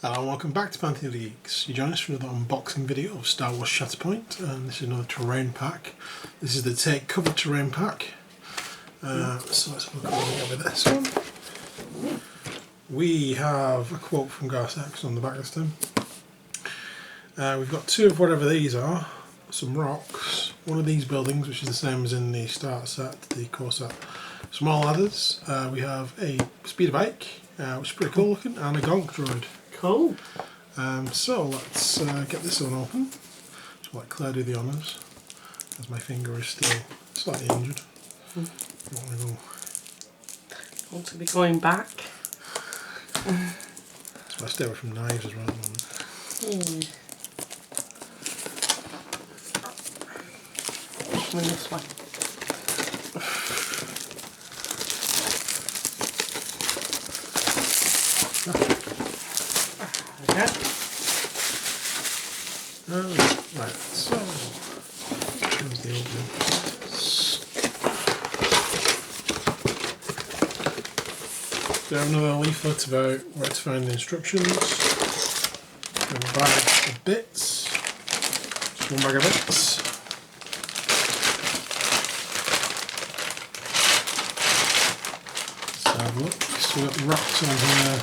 Hello and welcome back to Pantheon of the Geeks. You join us for another unboxing video of Star Wars Shatterpoint, and this is another terrain pack. This is the Take Cover terrain pack. So let's have a look what we get with this one. We have a quote from Garth X on the back this time. We've got two of whatever these are, some rocks, one of these buildings which is the same as in the starter set, the core set, some more ladders, we have a speeder bike, which is pretty cool looking, and a gonk droid. Cool. So let's get this one open. So let Claire do the honours, as my finger is still slightly injured. Want to be going back? So I stay away from knives as well at the moment. This way. Okay. Right, so here's the opening. We have another leaflet about where to find the instructions. We have a bag of bits. Just one bag of bits. Let's have a look. So we've got the rocks on here.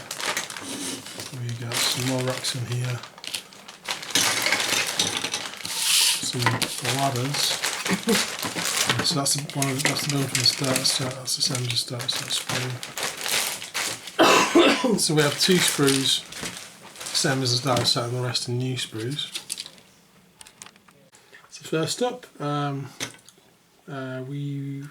We got some more rocks in here. Some ladders. So that's the build from the starter set. That's the same as the starter set sprue. So we have two sprues, same as the starter set, and the rest are new sprues. So first up, we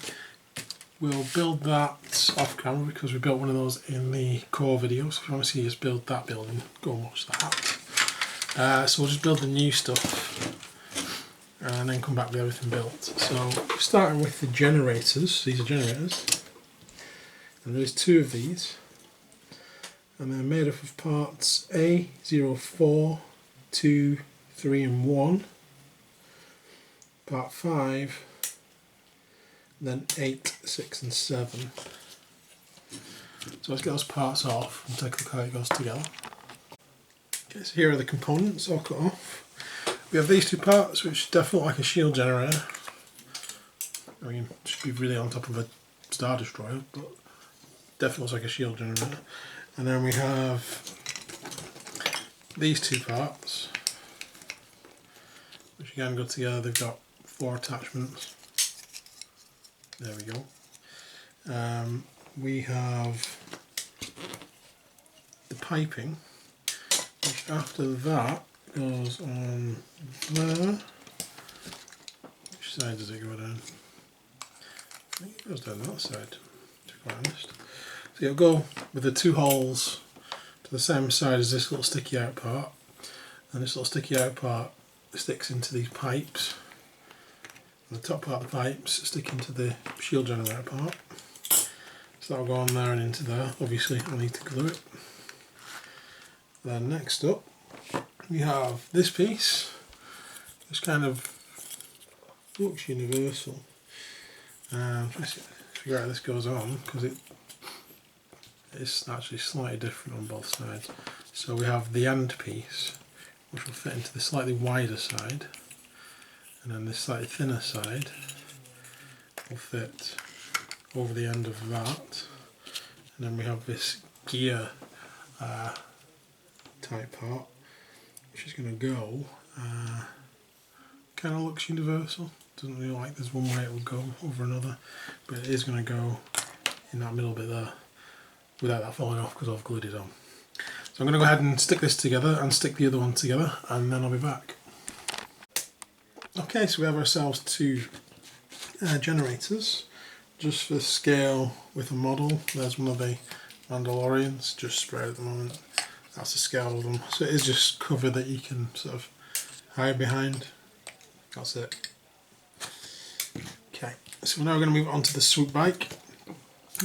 will build that off camera because we built one of those in the core video. So if you want to see us build that building, go and watch that. So we'll just build the new stuff and then come back with everything built. So starting with the generators, these are generators, and there's two of these, and they're made up of parts A, 0, 4, 2, 3 and 1, part 5, and then 8, 6 and 7. So let's get those parts off and take a look how it goes together. Okay, so here are the components all cut off. We have these two parts which definitely look like a shield generator. I mean, it should be really on top of a Star Destroyer, but definitely looks like a shield generator. And then we have these two parts, which again go together. They've got 4 attachments. There we go. We have the piping, which after that goes on there. Which side does it go down? I think it goes down that side, to be quite honest. So it'll go with the two holes to the same side as this little sticky out part, and this little sticky out part sticks into these pipes, and the top part of the pipes stick into the shield generator part. So that'll go on there and into there. Obviously I need to glue it. Then next up we have this piece. This kind of looks universal. Let's figure out how this goes on, because it's actually slightly different on both sides. So we have the end piece, which will fit into the slightly wider side, and then this slightly thinner side will fit over the end of that. And then we have this gear type part, which is going to go, kind of looks universal. Doesn't really like there's one way it will go over another, but it is going to go in that middle bit there without that falling off because I've glued it on. So I'm going to go ahead and stick this together and stick the other one together, and then I'll be back. Okay, so we have ourselves two generators, just for scale with a model. There's one of the Mandalorians, just sprayed at the moment. That's the scale of them. So it is just cover that you can sort of hide behind. That's it. Okay, so now we're going to move on to the swoop bike.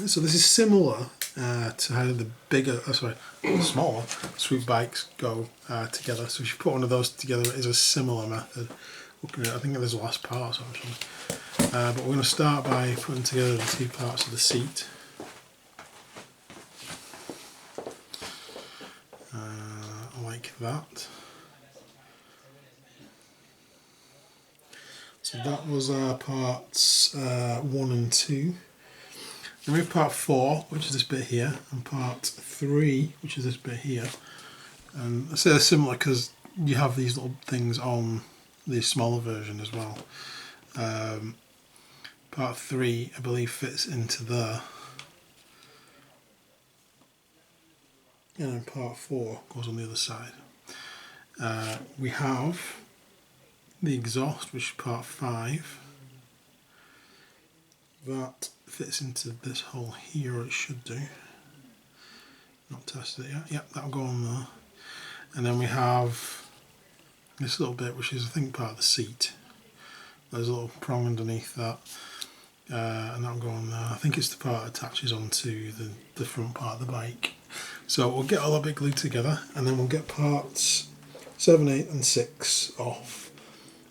So this is similar to how the smaller swoop bikes go together. So if you put one of those together, it is a similar method. Looking at, I think there's less parts actually. But we're going to start by putting together the two parts of the seat. like that. So that was our parts 1 and 2. Then we have part 4, which is this bit here, and part 3, which is this bit here. And I say they're similar because you have these little things on the smaller version as well. Part 3, I believe, fits into there. And then part 4 goes on the other side. We have the exhaust, which is part 5. That fits into this hole here, or it should do. Not tested it yet. Yep, that'll go on there. And then we have this little bit, which is I think part of the seat. There's a little prong underneath that, and that'll go on there. I think it's the part that attaches onto the front part of the bike. So we'll get all that bit glued together, and then we'll get parts 7, 8 and 6 off,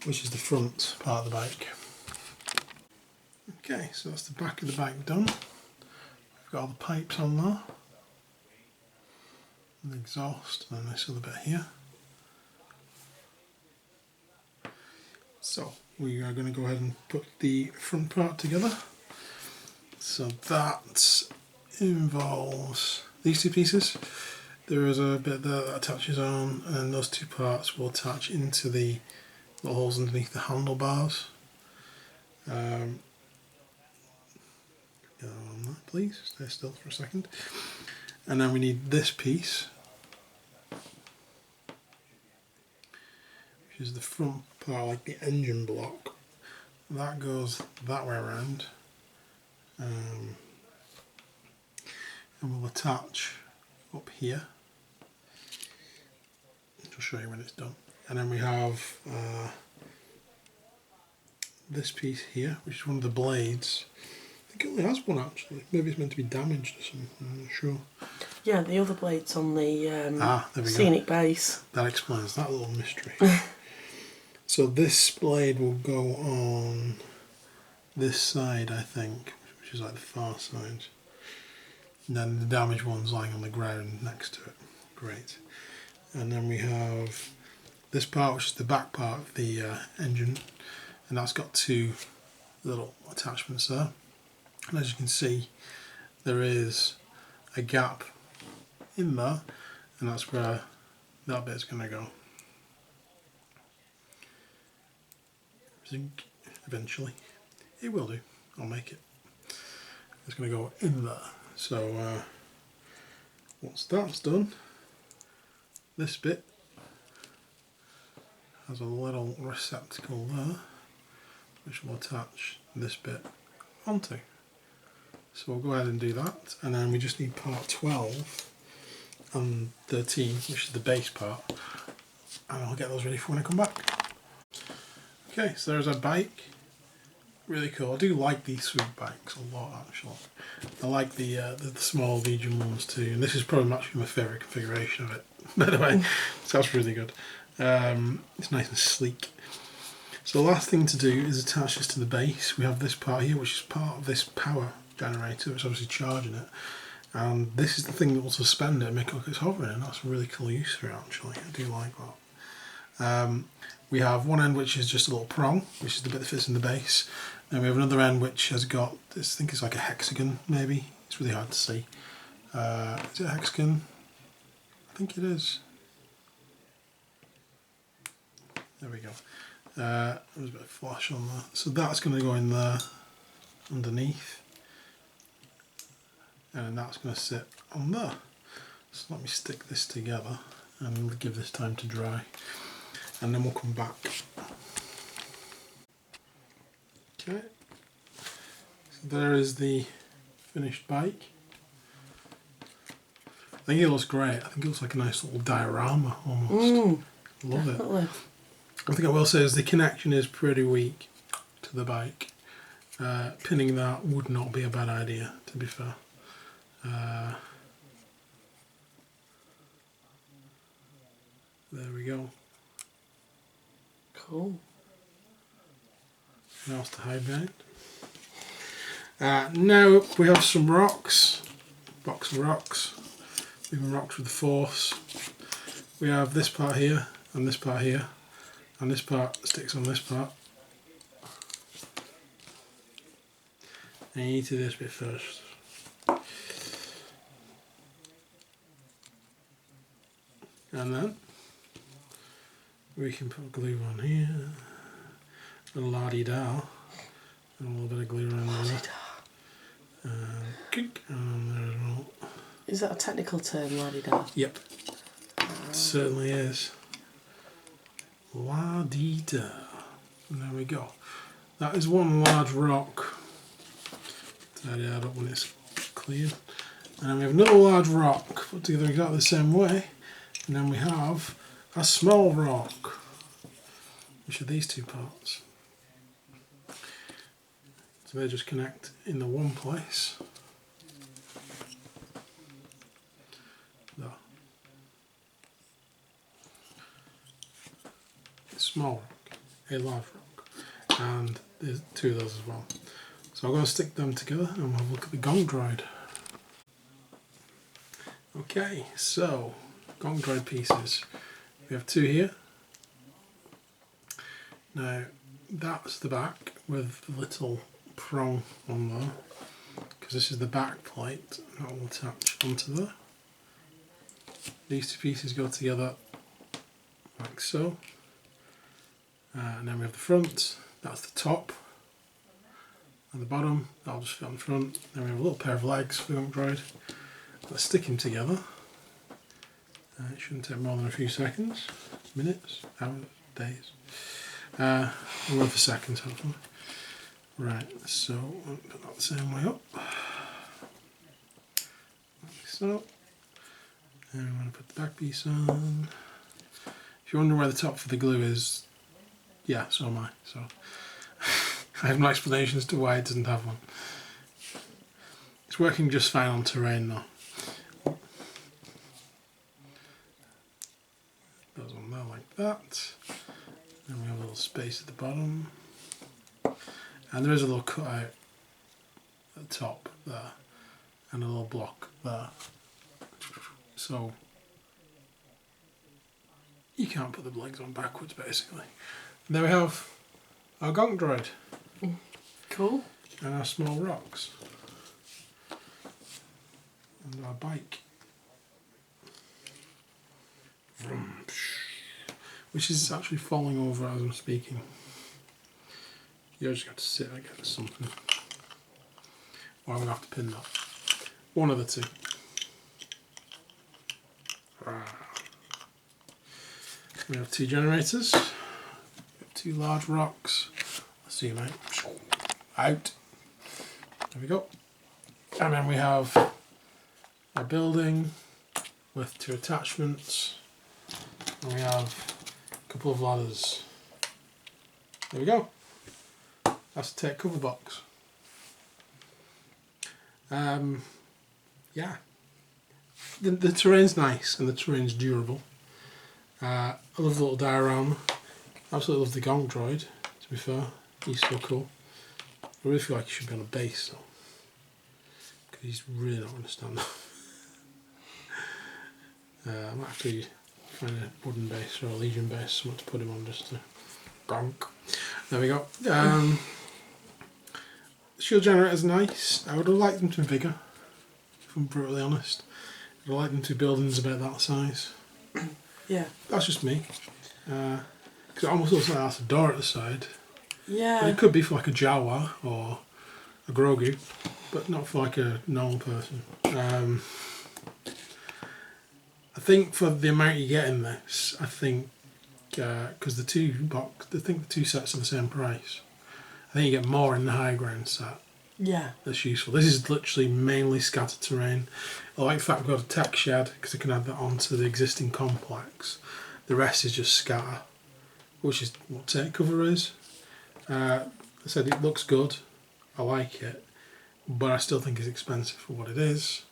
which is the front part of the bike. Okay, so that's the back of the bike done. We've got all the pipes on there, and the exhaust, and this other bit here. So we are going to go ahead and put the front part together. So that involves these two pieces. There is a bit there that attaches on, and then those two parts will attach into the little holes underneath the handlebars. Go on there, please, stay still for a second. And then we need this piece, which is the front part, like the engine block. That goes that way around, and we'll attach up here. I'll show you when it's done. And then we have this piece here, which is one of the blades. I think it only has one actually. Maybe it's meant to be damaged or something, I'm not sure. Yeah, the other blade's on the there we scenic go. base. That explains that little mystery. So this blade will go on this side, I think, which is like the far side. And then the damaged one's lying on the ground next to it. Great. And then we have this part, which is the back part of the engine, and that's got two little attachments there. And as you can see, there is a gap in there, and that's where that bit's going to go. Eventually, it will do. I'll make it. It's going to go in there. So once that's done, this bit has a little receptacle there, which will attach this bit onto. So we'll go ahead and do that, and then we just need part 12 and 13, which is the base part, and I'll get those ready for when I come back. Okay, so there's our bike. Really cool. I do like these swoop bikes a lot actually. I like the small Legion ones too, and this is probably actually my favourite configuration of it, by the way. So that's really good. It's nice and sleek. So the last thing to do is attach this to the base. We have this part here, which is part of this power generator, which is obviously charging it. And this is the thing that will suspend it and make it look like it's hovering, and that's a really cool use for it actually. I do like that. We have one end which is just a little prong, which is the bit that fits in the base. And we have another end which has got this, I think it's like a hexagon maybe. It's really hard to see. Is it a hexagon? I think it is. There we go. There's a bit of flash on there. So that's going to go in there underneath. And that's going to sit on there. So let me stick this together and give this time to dry. And then we'll come back. Okay. So there is the finished bike. I think it looks great. I think it looks like a nice little diorama almost. Love Definitely. it. One thing I will say is the connection is pretty weak to the bike. Pinning that would not be a bad idea, to be fair. There we go. Cool. Nothing else to hide behind. Now we have some rocks. Box of rocks. Moving rocks with the force. we have this part here, and this part here, and this part sticks on this part. And you need to do this bit first. And then we can put glue on here, a la-di-da, and a little bit of glue around there. And on there as well. Is that a technical term, la-di-da? Yep, it certainly is. La-di-da. And there we go. That is one large rock. Tidy that up when it's cleared. And then we have another large rock put together exactly the same way. And then we have a small rock, which are these two parts. So they just connect in the one place. There. A small rock, a large rock, and there's two of those as well. So I'm going to stick them together and we'll have a look at the gong droid. Okay, so gong droid pieces. We have two here. Now that's the back with the little prong on there, because this is the back plate that will attach onto there. These two pieces go together like so. And then we have the front, that's the top. And the bottom, that'll just fit on the front. Then we have a little pair of legs for the gong droid. Let's stick them together. It shouldn't take more than a few seconds, minutes, hours, days. We'll go for seconds, hopefully. Right, so I'll put that the same way up. Like so. And I'm going to put the back piece on. If you wonder where the top for the glue is, yeah, so am I. So I have no explanation as to why it doesn't have one. It's working just fine on terrain though. Goes on there like that. Then we have a little space at the bottom. And there is a little cutout at the top there. And a little block there. So you can't put the legs on backwards basically. And there we have our gong droid. Cool. And our small rocks. And our bike. Which is actually falling over as I'm speaking. You just got to sit against something. Or I'm going to have to pin that. One of the two. We have two generators. We have two large rocks. Let's see, mate. Out. There we go. And then we have a building with two attachments. And we have a couple of ladders. There we go. That's the take cover box. Yeah. The terrain's nice and the terrain's durable. I love the little diorama. Absolutely love the gong droid, to be fair. He's so cool. I really feel like he should be on a base though. Because he's really not going to stand up. I might actually find a wooden base or a Legion base, something to put him on just to gonk. There we go. Shield generator's nice. I would have liked them to be bigger, if I'm brutally honest. I'd have liked them to be buildings about that size. Yeah. That's just me. Because it almost looks like that's a door at the side. Yeah. But it could be for like a Jawa or a Grogu, but not for like a normal person. I think for the amount you get in this, I think because the two sets are the same price. I think you get more in the high ground set. Yeah. That's useful. This is literally mainly scattered terrain. I like the fact we've got a tech shed because I can add that onto the existing complex. The rest is just scatter, which is what take cover is. I said it looks good. I like it, but I still think it's expensive for what it is.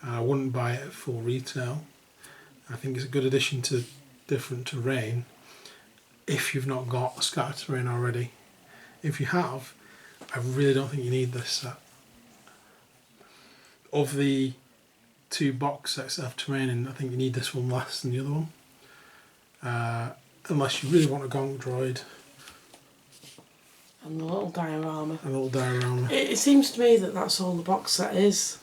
I wouldn't buy it at full retail. I think it's a good addition to different terrain if you've not got a scattered terrain already. If you have, I really don't think you need this set. Of the two box sets that have terrain in, I think you need this one less than the other one. unless you really want a gonk droid. And the little diorama. A little diorama. It seems to me that that's all the box set is.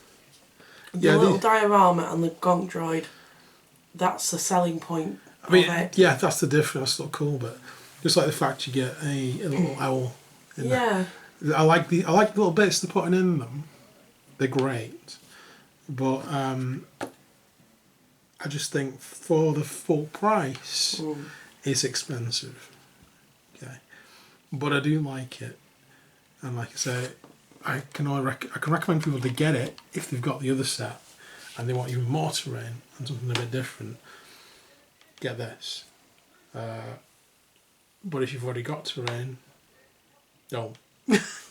The Yeah, little diorama and the gonk droid, that's the selling point I mean, of it. yeah, that's the difference. That's not cool, but just like the fact you get a little owl. Yeah. I like the little bits they're putting in them. They're great, but I just think for the full price, it's expensive. Okay, but I do like it, and like I say, I can recommend people to get it if they've got the other set and they want even more terrain and something a bit different. Get this, but if you've already got terrain, don't.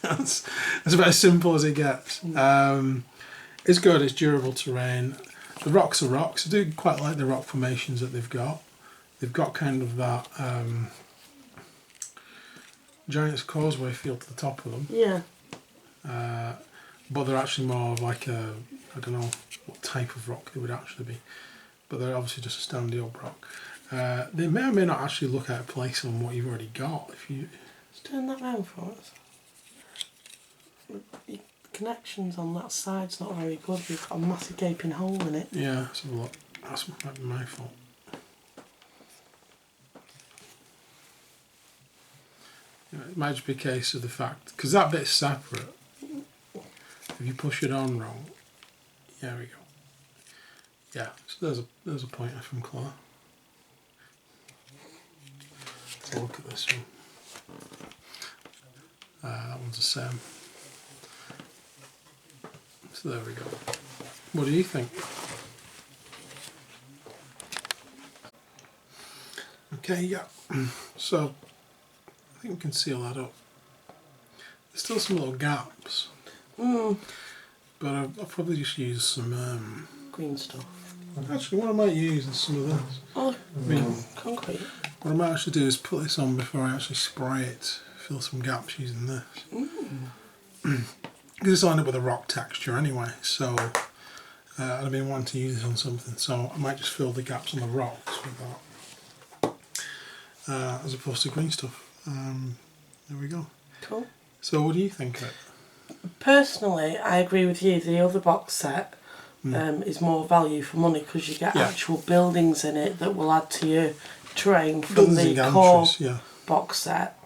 That's about as simple as it gets. It's good. It's durable terrain. The rocks are rocks. I do quite like the rock formations that they've got. They've got kind of that Giant's Causeway feel to the top of them. Yeah. But they're actually more of like a, I don't know what type of rock they would actually be, but they're obviously just a standard old rock. They may or may not actually look out of place on what you've already got. If you Just turn that round for us. Your connections on that side's not very good. You've got a massive gaping hole in it. yeah, let's have a look. That might be my fault. Yeah, it might just be a case of the fact because that bit's separate. If you push it on wrong, there we go. Yeah, so there's a pointer from Claire. Let's have a look at this one. That one's the same. So there we go. What do you think? Okay, yeah. So I think we can seal that up. There's still some little gaps. But I'll probably just use some Green stuff. actually what I might use is some of this. Oh, I mean, concrete. what I might actually do is put this on before I actually spray it, fill some gaps using this. Because it's lined up with a rock texture anyway, so I've been wanting to use this on something, so I might just fill the gaps on the rocks with that, as opposed to green stuff. There we go. Cool. So what do you think of it? Personally, I agree with you. The other box set is more value for money because you get actual buildings in it that will add to your terrain from the core box set.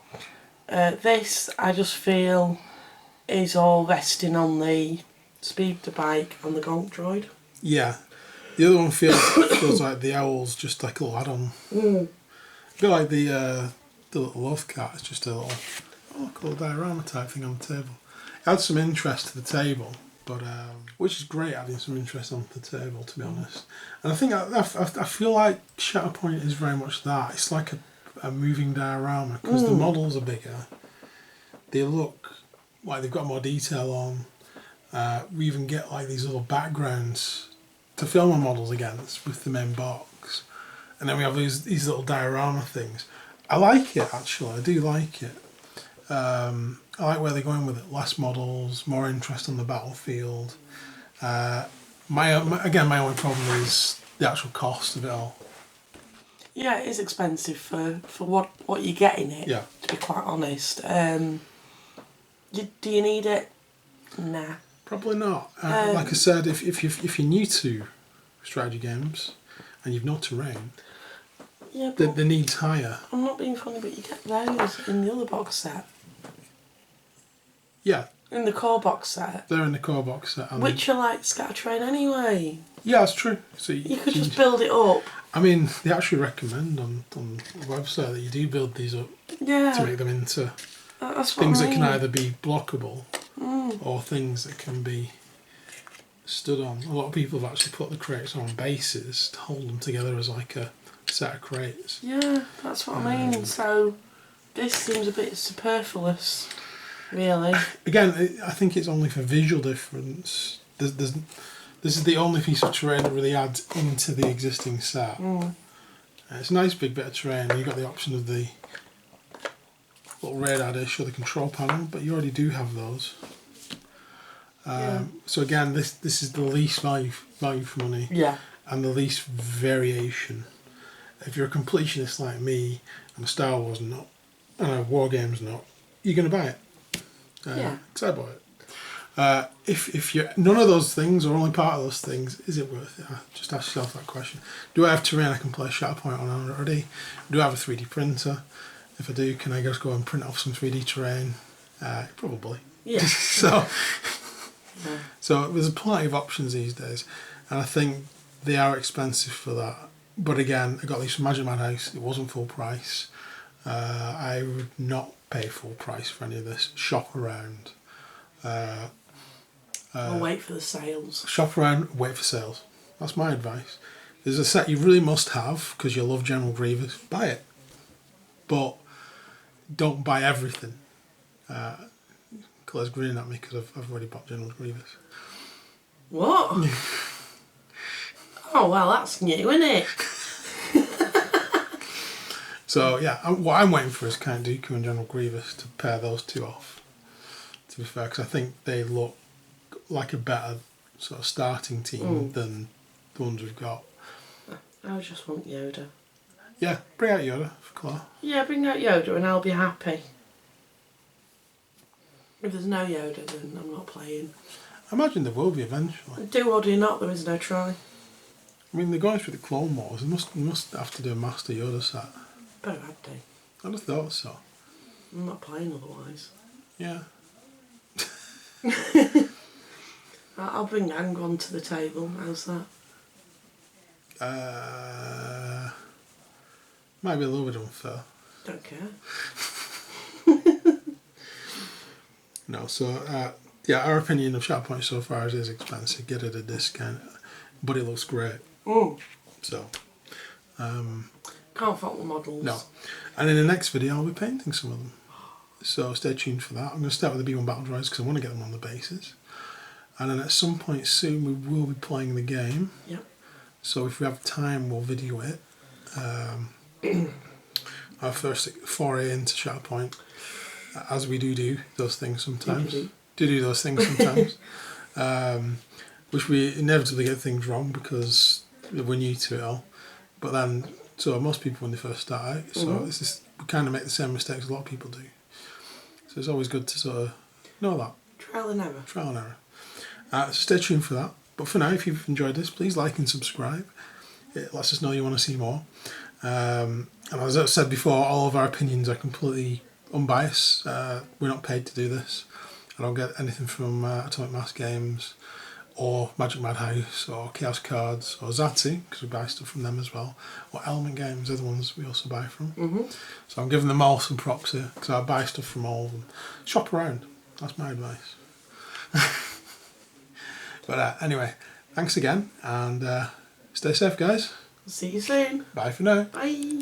This, I just feel, is all resting on the speed to bike and the gonk droid. Yeah, the other one feels like the owl's just like a little add-on. A bit like the little love cat. It's just a little little diorama type thing on the table. It adds some interest to the table, but which is great, adding some interest onto the table, to be honest. And I think I feel like Shatterpoint is very much that. It's like a moving diorama because the models are bigger. They look like they've got more detail on. We even get like these little backgrounds to film our models against with the main box, and then we have these little diorama things. I like it actually. I do like it. I like where they're going with it. Less models, more interest on the battlefield. My only problem is the actual cost of it all. Yeah, it is expensive for what you get in it. Yeah. To be quite honest, do you need it? Nah. Probably not. Like I said, if you're new to strategy games and you've no terrain, the need's higher. I'm not being funny, but you get those in the other box set. Yeah. In the core box set. They're in the core box set. Which are like scatter terrain anyway. Yeah, that's true. So you could just build it up. I mean, they actually recommend on the website that you do build these up to make them into things that can either be blockable or things that can be stood on. A lot of people have actually put the crates on bases to hold them together as like a set of crates. Yeah, that's what I mean. So this seems a bit superfluous, really. Again, I think it's only for visual difference. This is the only piece of terrain that really adds into the existing set. It's a nice big bit of terrain. You've got the option of the little radar dish or the control panel, but you already do have those. So again, this is the least value for money, and the least variation. if you're a completionist like me, and a Star Wars nut, and a War Games nut, you're going to buy it. Yeah. Because I bought it. If you're none of those things or only part of those things, is it worth it? Just ask yourself that question. Do I have terrain I can play Shatterpoint on already? Do I have a 3D printer? If I do, can I just go and print off some 3D terrain? Probably. Yeah. So there's plenty of options these days, and I think they are expensive for that. But again, I got these from Magic Madhouse. It wasn't full price. I would not pay full price for any of this. Shop around. I'll wait for the sales. Shop around, wait for sales. That's my advice. There's a set you really must have because you love General Grievous. Buy it, but don't buy everything. Claire's grinning at me because I've already bought General Grievous. What? Oh well, that's new, isn't it? So yeah, what I'm waiting for is Count Dooku and General Grievous to pair those two off. To be fair, because I think they look like a better sort of starting team than the ones we've got. I just want Yoda. Yeah, bring out Yoda for Claire. Yeah, bring out Yoda and I'll be happy. If there's no Yoda, then I'm not playing. I imagine there will be eventually. Do or do not, there is no try. I mean, they're going through the Clone Wars. They must have to do a Master Yoda set. Better have to. I'd have thought so. I'm not playing otherwise. Yeah. I'll bring Angron to the table. How's that? Might be a little bit unfair. Don't care. No, so yeah, our opinion of Shatterpoint so far is expensive. Get it at a discount, but it looks great. So, can't fault the models. No, and in the next video I'll be painting some of them. So stay tuned for that. I'm going to start with the B1 Battle Droids because I want to get them on the bases. And then at some point soon we will be playing the game. Yep. So if we have time we'll video it. Our first foray into Shatterpoint, as we do those things sometimes. Do those things sometimes. Which we inevitably get things wrong because we're new to it all. But then, so most people when they first start out, so we kind of make the same mistakes a lot of people do. So it's always good to sort of know that. Trial and error. Trial and error. So stay tuned for that. But for now, if you've enjoyed this, please like and subscribe. It lets us know you want to see more. And as I said before, all of our opinions are completely unbiased. We're not paid to do this. I don't get anything from Atomic Mass Games or Magic Madhouse or Chaos Cards or Zatu, because we buy stuff from them as well, or Element Games, they're the ones we also buy from. So I'm giving them all some props here because I buy stuff from all of them. Shop around, that's my advice. But anyway, thanks again and stay safe guys. See you soon. Bye for now. Bye.